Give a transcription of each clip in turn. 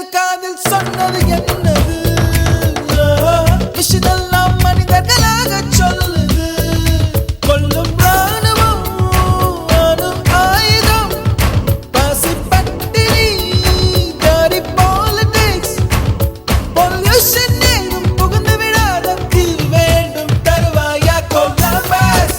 Engineer காதில் சொன்னது என்னது விஷயமெல்லாம் மனிதர்களாக சொல்லுது கொல்லும் ராணுவம் அணு ஆயுதம் பசி பட்டினி டாரி பாலிடிக்ஸ் பொல்யூஷன் ஏதும் புகுந்து விடாத தீர்வு வேண்டும் தருவாயா கொலம்பஸ்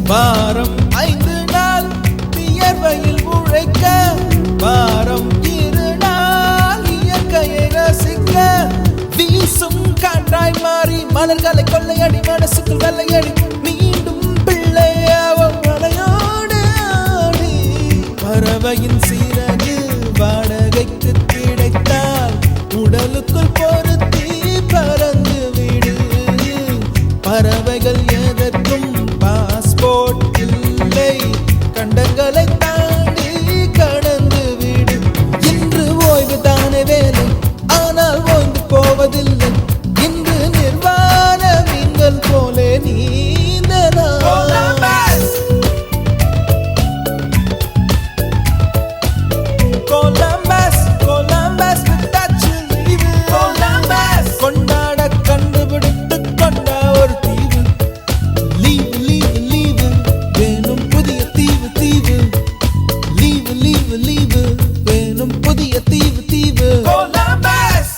வாரம் 5 நாள் வியர்வையில் உழைக்க வாரம் 2 நாள் இயற்கையை ரசிக்க வீசும் காற்றாய் மாறி மலர்களை கொள்ளையடி மனசுக்குள் வெள்ளையடி மீண்டும் பிள்ளையாவும் மலையோடு ஆடி பறவையின் சீரகு வாடகைக்கு கிடைத்தால் உடலுக்குள் பொருத்தி பறந்து விடு பறவைகள் எதற்கும் பாஸ்போர்ட் இல்லை கண்டங்களை தாண்டி கடந்து விடு இன்று ஓய்வு தானே வேலை ஆனால் ஓய்ந்து போவதில்லை இன்று நிர்வாண மீன்கள் போலே நீந்தலாம் கொலம்பஸ் கொலம்பஸ் விட்டாச்சு லீவு கொலம்பஸ் கொண்டாட கண்டுபிடித்து கொண்ட ஒரு தீவு லீவு லீவு லீவு வேணும் புதிய தீவு தீவு லீவு லீவு லீவு வேணும் புதிய தீவு தீவு கொலம்பஸ்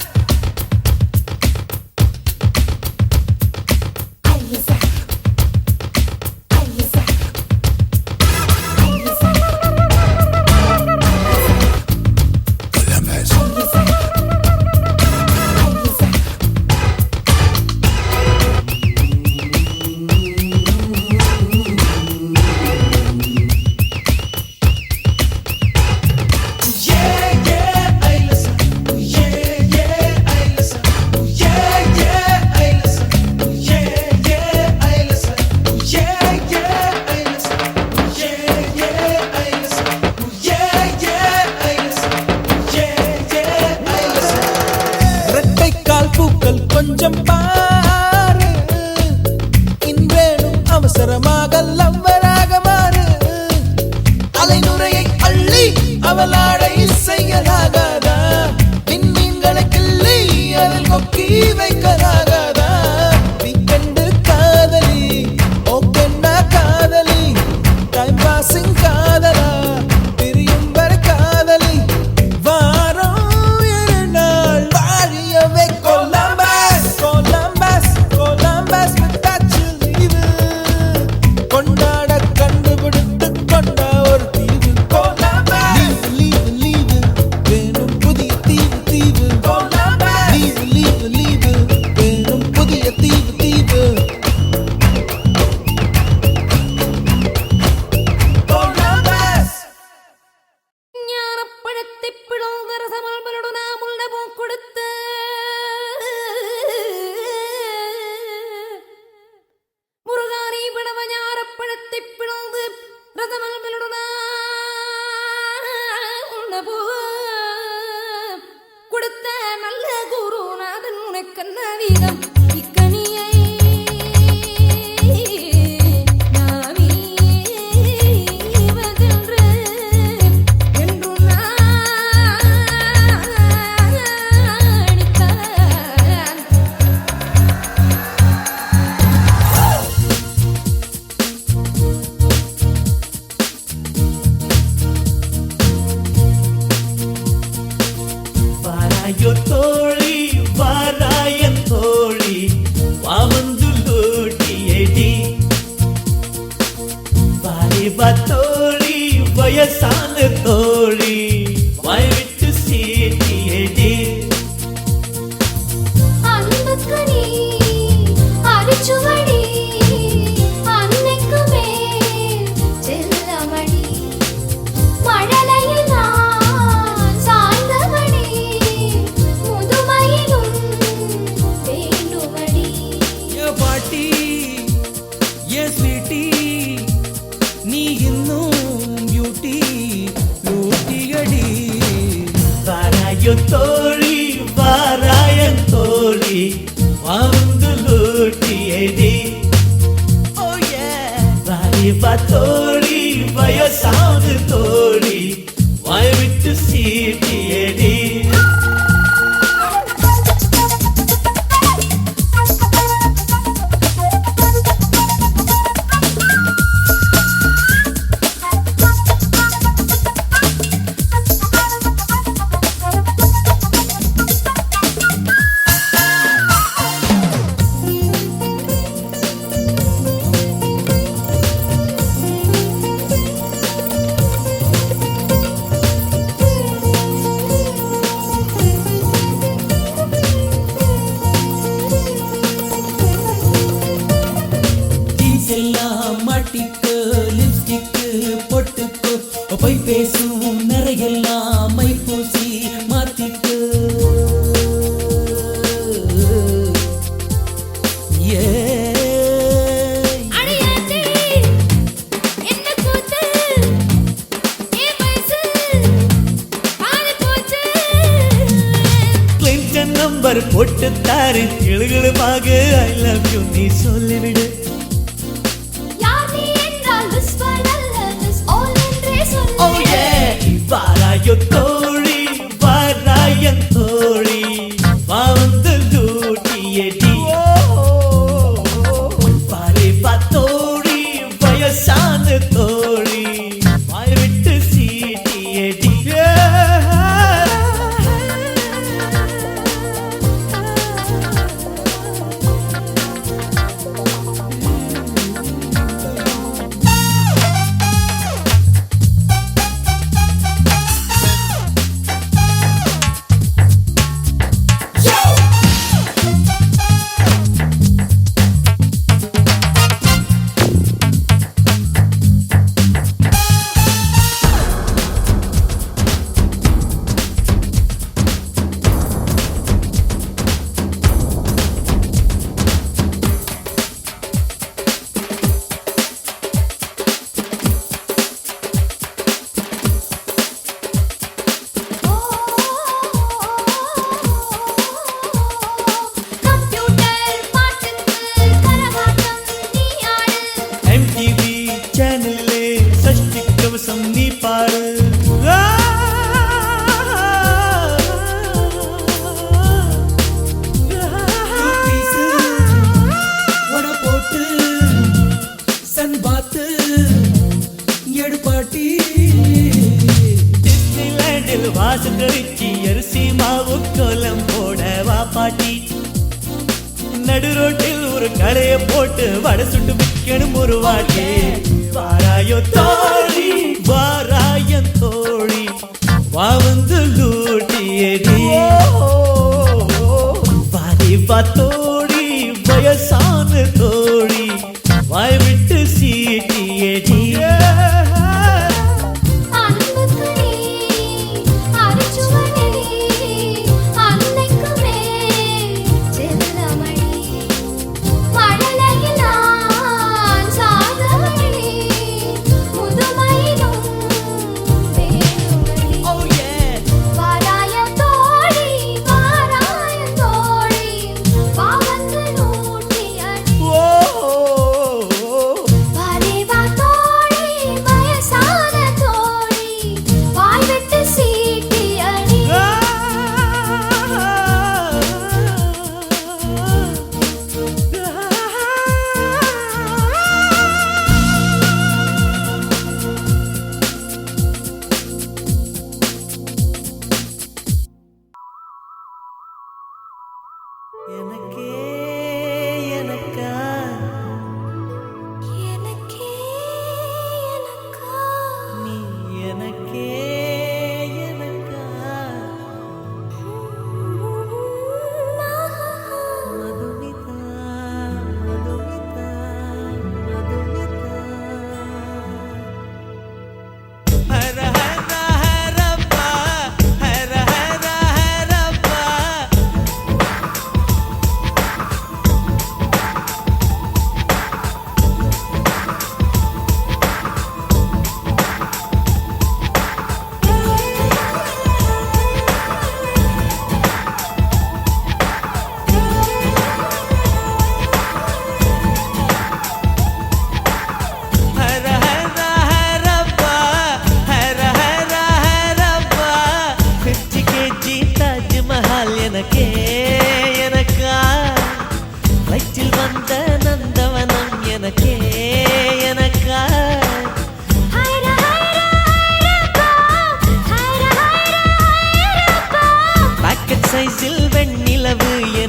பூக்கள் கொஞ்சம் பாரு இன்றேனும் அவசரமாக லவ்வராக மாறு அலைநுரையை அள்ளி அவளாடை செய்யலாகாதா விண்மீன்களை கிள்ளி அதில் கொக்கி வைக்கலாகாதா வீக்கெண்டு காதலி ஓகேண்டா காதலி டைம் பாசிங் காதலா பிரியும் வரை காதலி வாரம் 2 நாள் வாழியவே கொலம்பஸ் கொலம்பஸ் கொலம்பஸ் விட்டாச்சு லீவு கொண்டாட கண்டுபிடித்து கொண்ட ஒரு தீவு கொலம்பஸ் லீவு லீவு வேணும் புதிய தீவு தீவு கொலம்பஸ் லீவு லீவு லீவு வேணும் புதிய தீவு தீவு கொலம்பஸ் ஞானப்பழத்தை பிளந்த ரசமல்பலோடு நாம் உள்ள கொடுத்து முருகானி பிளவ ஞானப்பழத்தை பிளந்து ரசமல்பலோடு நாம் கொடுத்த நல்ல குருநாதன் உனக்கென்ன வீதம் இக்கனியை வாராயோ தோழி வாராயன் தோழி வாவந்து லோட்டியடி வாரேவா தோழி வயசான தோழி வாய் விட்டு சீட்டியடி அன்புக்கனி அரிச்சுவடி அன்னைக்குமே செல்லமடி மழலையில் நான் சாய்ந்தவடி முதுமையிலும் வேண்டுமடி பாட்டி ஏ ஸ்வீட்டி நீ இன்னும் பியூட்டி லூட்டியடி வாராயோ தோழி வாராயன் தோழி வந்து லூட்டியடி வாலிபா தோழி வயசாது தோழி வாய் விட்டு சீட்டியடி எல்லாம் மாட்டிக்கு லிப்ஸ்டிக்கு பொட்டுக்கு போய் பேசும் நிறையெல்லாம் மை பூசி மாத்திக்கு அடியாத்தி என்ன கூத்து ஏ வயசு பாரு போச்சு கிளின்டன் நம்பர் போட்டு தாரு கிளுகிளுமாக ஐ லவ் யூ நீ சொல்லிவிடு யார் நீ என்றால் whisper அல்ல miss all என்றே சொல்லு வாராயோ தோழி வாராயன் தோழி வந்து லூட்டியடி வாலிபா தோழி வயசான தோழி வாய் விட்டு சீட்டியடி கம்ப்யூட்டர் பாட்டுக்கு கரகாட்டம் நீ ஆடு MTV சேனல்லே சஷ்டி கவசம் நீ பாடு உட போட்டு சன் பாத்து எடுப்பாட்டி டிஸ்னிலேண்டில் வாசல் கழிச்சி அரிசி மாவு கோலம் போட வா பாட்டி நடு ரோட்டில் ஒரு கடைய போட்டு வடை சுட்டு விற்கணும் ஒரு வாட்டி வாராயோ தோழி வாராயன் தோழி வா வந்து லூட்டியடி வாலிபா தோழி வயசான தோழி வாய் விட்டு சீட்டியடி அன்புக்குனே அரிச்சுவனே அன்னைக்குமே செல்லமணி மழலையில் நான் சாதவழி முதுமையிலும் வேணுமணி வாராய தோழி வாராய தோழி பாவந்து நூட்டி அடி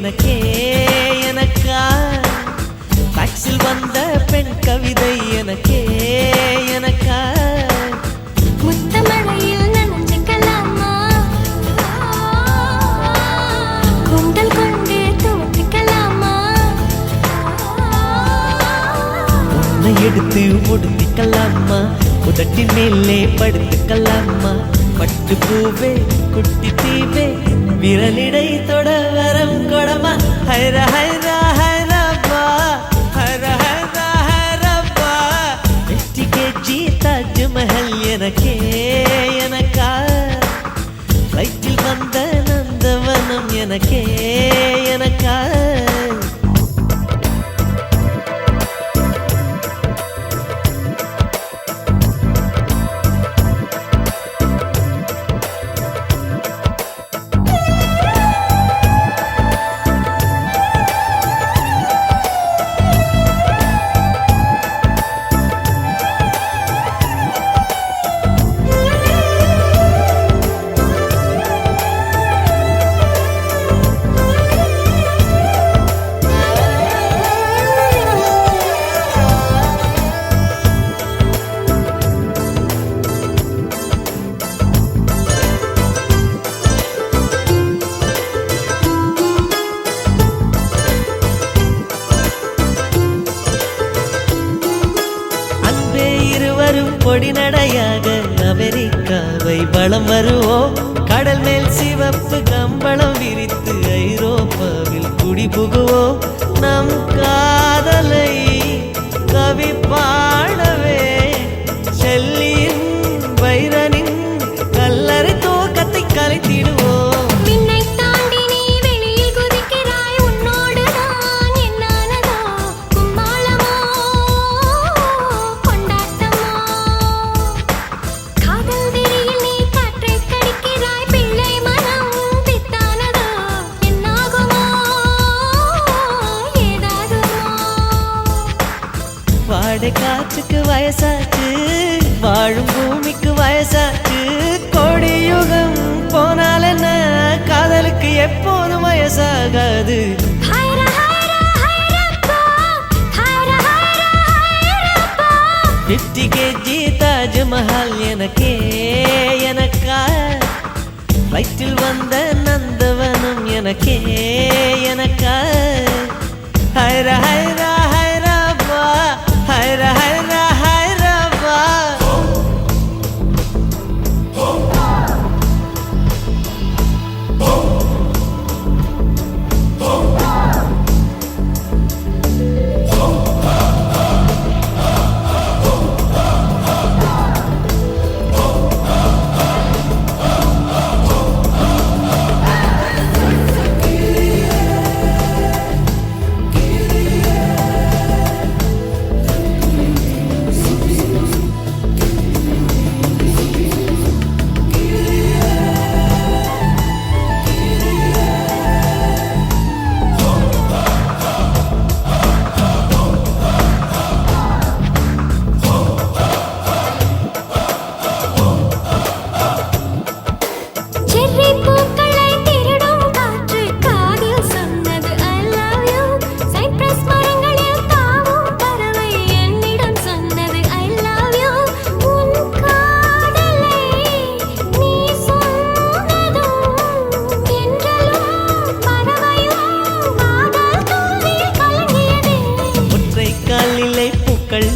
எனக்கே எனக்கா டாக்ஸில் வந்த பெண் கவிதை எனக்கே எனக்கா முத்தமழையில் நனைஞ்சுக்கலாமா குண்டல் கொண்டு துவட்டிக்கலாமா உன்னை எடுத்து ஒடுத்திக்கலாமா உதட்டின் மேலே படுத்துக்கலாமா பட்டு பூவே குட்டி தீவே விரலிடை தொட வரம் கொடமா ஹைர ஹைரா ஹைரப்பா ஹைர ஹைரா ஹைரப்பா 50 kg தாஜ்மஹல் எனக்கே எனக்கா ஃப்ளைட்டில் வந்த நந்தவனம் எனக்கே எனக்கா பொடி நடையாக அமெரிக்காவை வலம் வருவோம் கடல் மேல் சிவப்பு கம்பளம் விரித்து ஐரோப்பாவில் குடிபுகுவோம் நம் காதலை கவி பாடவே செல்லியின் வைரனின் கல்லறை தோக்கத்தை கலைத்திடுவோம் வாடை காற்றுக்கு வயசாச்சு வாழும் பூமிக்கு வயசாச்சு கோடி யுகம் போனால் என்ன காதலுக்கு எப்போதும் வயசாகாது 50 kg தாஜ்மஹல் எனக்கே எனக்கா ஃப்ளைட்டில் வந்த நந்தவனம் எனக்கே எனக்கா ஹைர ஹைரா ஹைரப்பா ஹைர ஹைரா ஹைரப்பா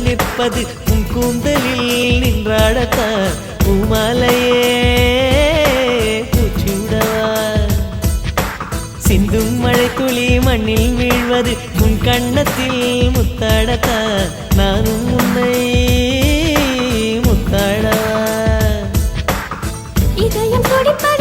நிற்பது உன் கூந்தலில் நின்றாடத்தான் பூமாலையே பூச்சிவிடவா சிந்தும் மழை துளி மண்ணில் வீழ்வது உன் கண்ணத்தில் முத்தாடத்தான் நானும் உன்னை முத்தாடவா இதயம் துடிப்பது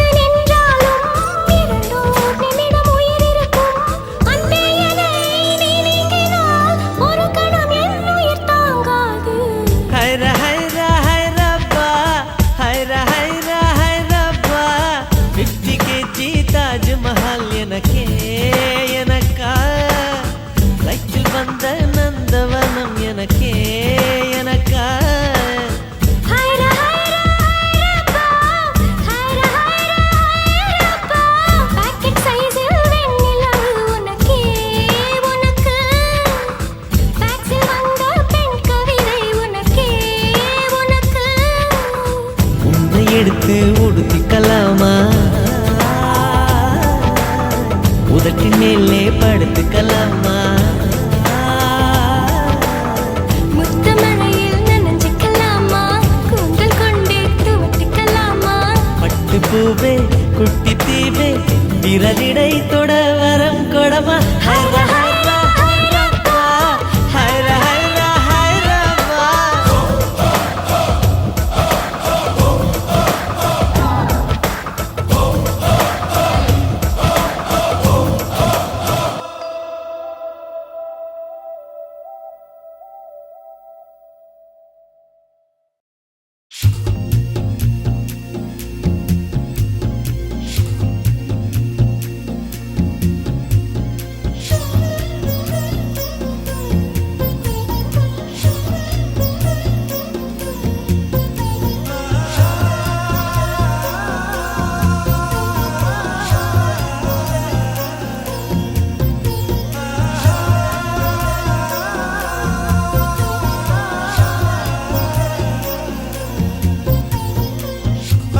தாஜ்மஹல் எனக்கே எனக்கா ஃப்ளைட்டில் வந்த நந்தவனம் எனக்கே எனக்கா பாக்கெட் சைஸில் வெண்ணிலவு பூவே குட்டி தீவே விரலிடை தொட வரம் கொடமா ஹைர ஹைர ஹைரப்பா ஹைர ஹைர ஹைரப்பா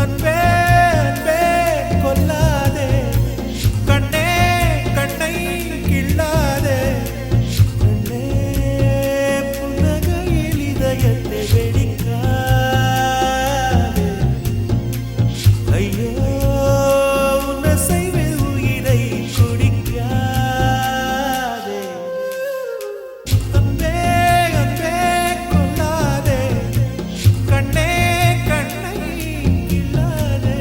அன்பே அன்பே கொல்லாதே கண்ணே கண்ணை கிள்ளாதே கண்ணே புன்னகையில் இதயத்தை வெடிக்காதே ஐயோ உன்னசைவில் உயிரை குடிக்காதே அன்பே அன்பே கொல்லாதே கண்ணே கண்ணை கிள்ளாதே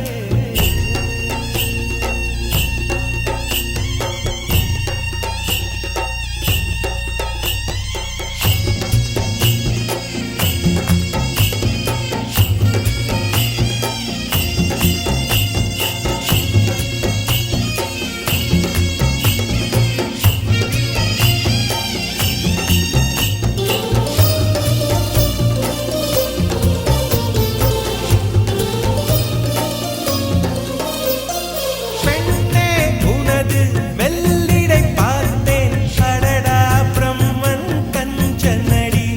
பெண்ணே உனது மெல்லிடை பார்த்தேன் அடடா பிரம்மன் கஞ்சனடி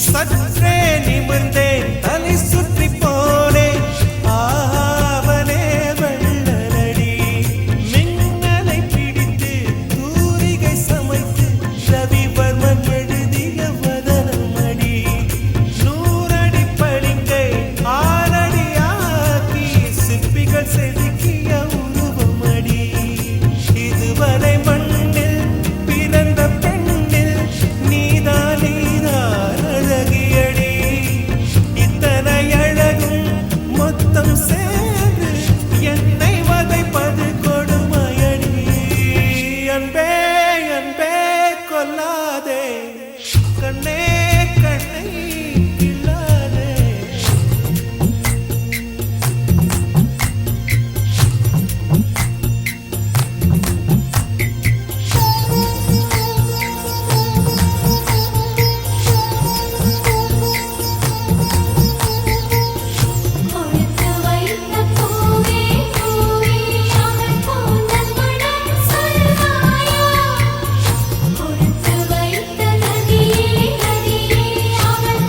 சற்றே நிமிர்ந்தேன் தலை சுற்றி போனேன் ஆவனே வெள்ளலடி மின்னலை பிடித்து தூரிகை சமைத்து ரவிவர்மன் எழுதிய வதனமடி நூறடி பளிங்கை ஆறடி ஆக்கி சிற்பிகள் செதுக்கிய உருவமடி இதுவரை மண்ணில் பிறந்த பெண்ணில் நீதான் நீதான் அழகியடி இத்தனை அழகும் மொத்தம் சேர்ந்து என்னை வதைப்பது கொடுமையடி அன்பே அன்பே கொல்லாதே கண்ணே கண்ணை கிள்ளாதே கொடுத்து வைத்த பூவே பூவே அவள் கூந்தல் மணம் சொல்வாயா கொடுத்து வைத்த நதியே நதியே அவள்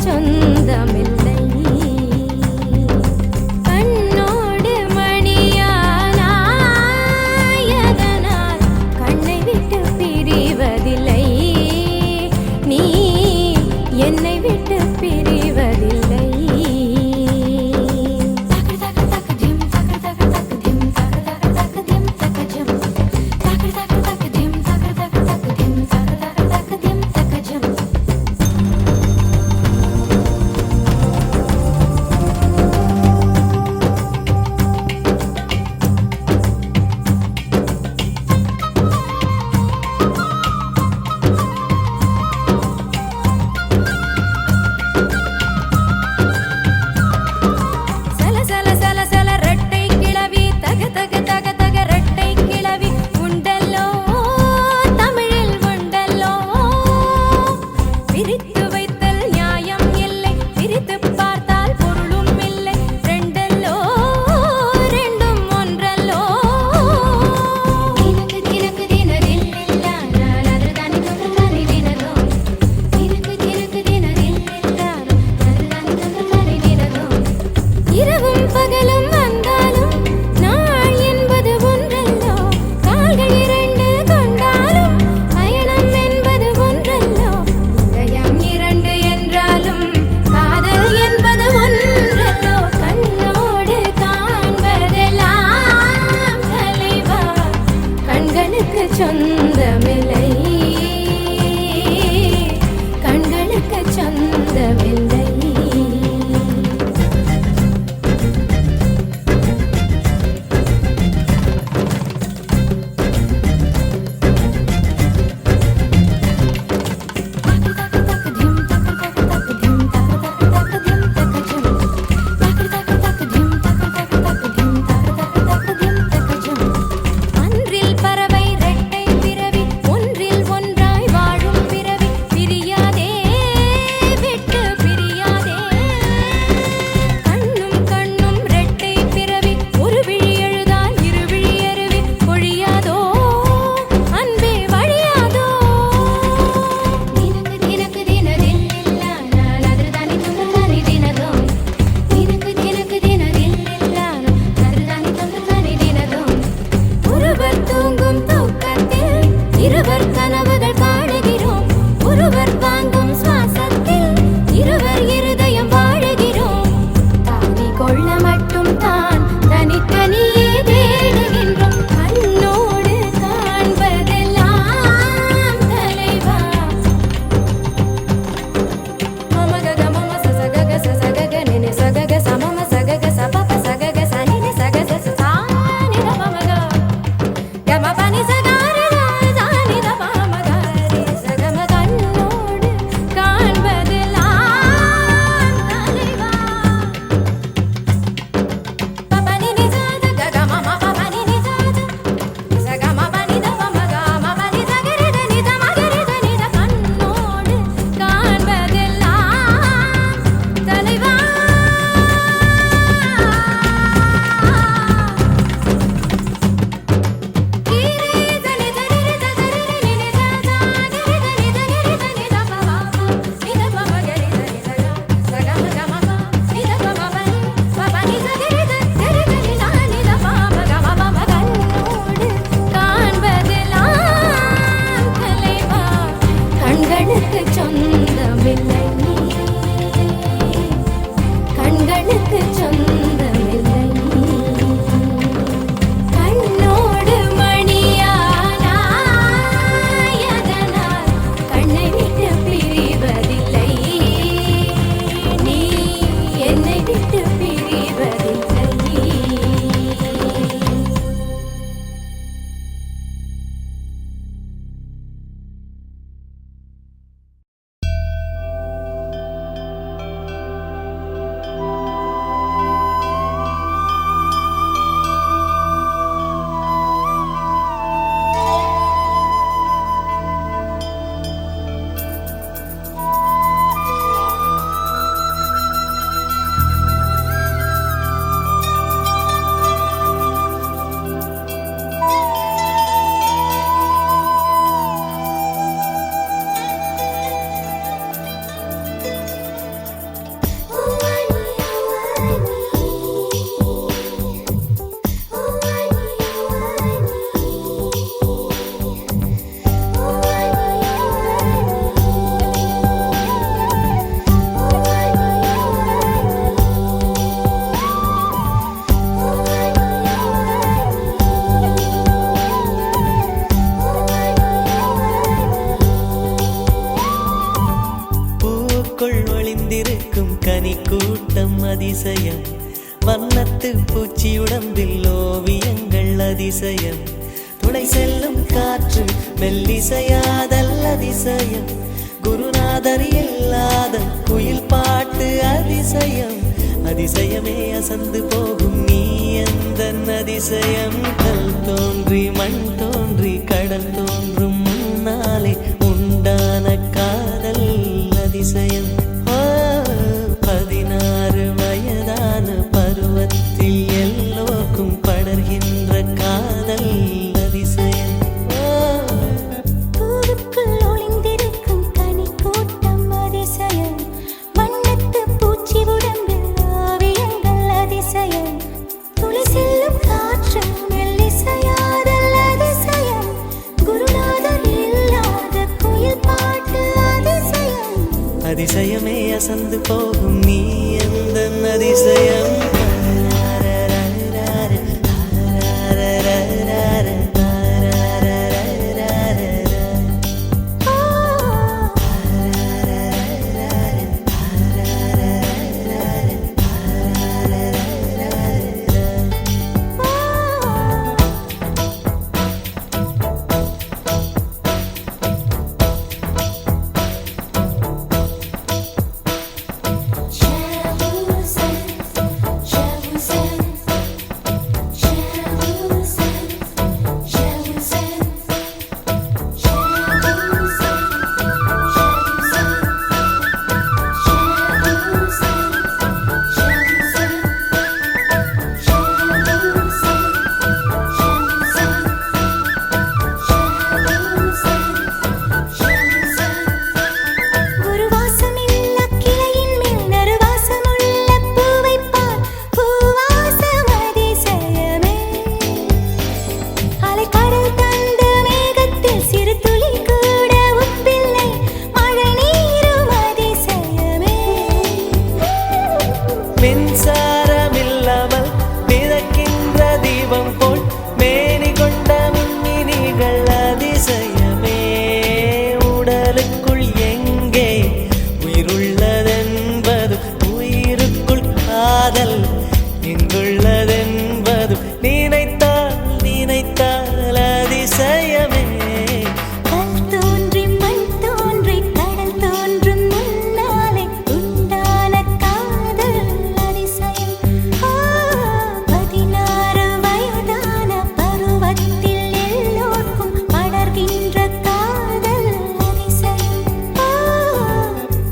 சொந்தமில்லை கண்ணோடு மணியானாயதனால் கண்ணை விட்டு பிரிவதில்லை நீ என்னை விட்டு பிரிவதில்லை ஒளிந்திருக்கும் கனி கூட்டம் அதிசயம். வண்ணத்து பூச்சி உடம்பில் ஓவியங்கள் அதிசயம். துணை செல்லும் காற்று மெல்லிசையாதல் அதிசயம். குருநாதர் இல்லாத குயில் பாட்டு அதிசயம். அதிசயமே அசந்து போகும் நீ எந்த அதிசயம். கல் தோன்றி மண் தோன்றி கடல் தோன்றும் முன்னாலே உண்டான காதல் அதிசயம். 16 வயதான பருவத்தில் எல்லோருக்கும் படர்கின்ற காதல் அதிசயம். பூவுக்குள் ஒளிந்திருக்கும் கனி கூட்டம் அதிசயம். வண்ணத்து பூச்சி உடம்பில் ஓவியங்கள் அதிசயம். துளி செல்லும் காற்று மெல்லிசையாதல் அதிசயம். குருநாதர் இல்லாத குயில் பாட்டு அதிசயம். அதிசயமே அசந்து போகும் நீ எந்த அதிசயம். மின்சாரமில்லாமல் மிதக்கின்ற தீபம் போல் மேனி கொண்ட மின்மினிகள் அதிசயமே. உடலுக்குள் எங்கே உயிருள்ளதென்பது உயிருக்குள் காதல் எங்குள்ளதென்பது நினைத்தால் நினைத்தால் அதிசயமே.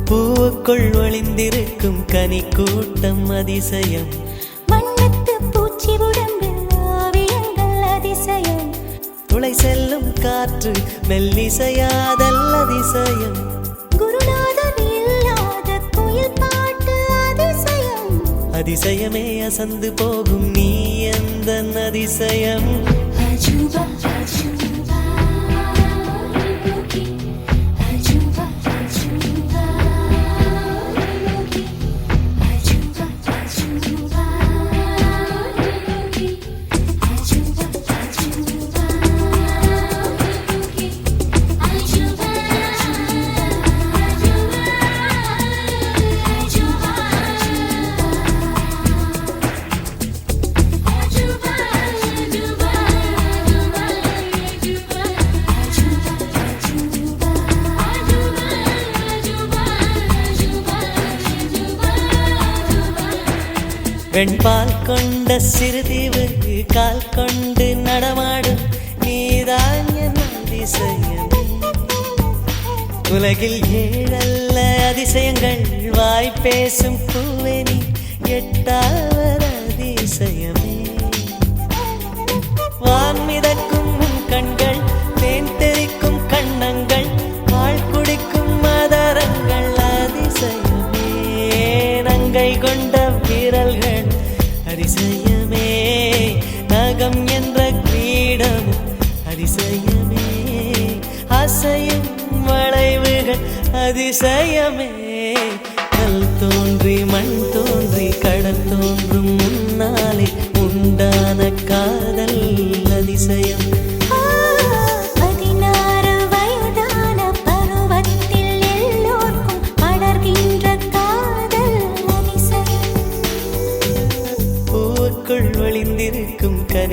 பூவுக்குள் ஒளிந்திருக்கும் கனி கூட்டம் அதிசயம். வண்ணத்து பூச்சி உடம்பில் ஓவியங்கள் அதிசயம். துளை செல்லும் காற்று மெல்லிசையாதல் அதிசயம். குருநாதர் இல்லாத குயில் பாட்டு அதிசயம். அதிசயமே அசந்து போகும் நீ எந்த அதிசயம். அஜூபா அஜூபா அஜூபா அஜூபா வெண்பால் கொண்ட சிறுதீவு கால் கொண்டு நடமாடும் நீதான் என் அதிசயம். உலகில் 7 அதிசயங்கள் வாய் பேசும் பூவெனி 8வது அதிசயமே. வான் மிதக்கும் கண்கள் தேன் தெறிக்கும் கண்ணங்கள் பால் குடிக்கும் மதரங்கள் அதிசயமே. நங்கை கொண்ட விரல்கள் அதிசயமே. நகம் என்ற கிரீடம் அதிசயமே. அசையும் வளைவுகள் அதிசயமே. கல் தோன்றி மண் தோன்றி கடல் தோன்றும் முன்னாலே உண்டான காதல் அதிசயம். 16 வயதான பருவத்தில் எல்லோருக்கும் படர்கின்ற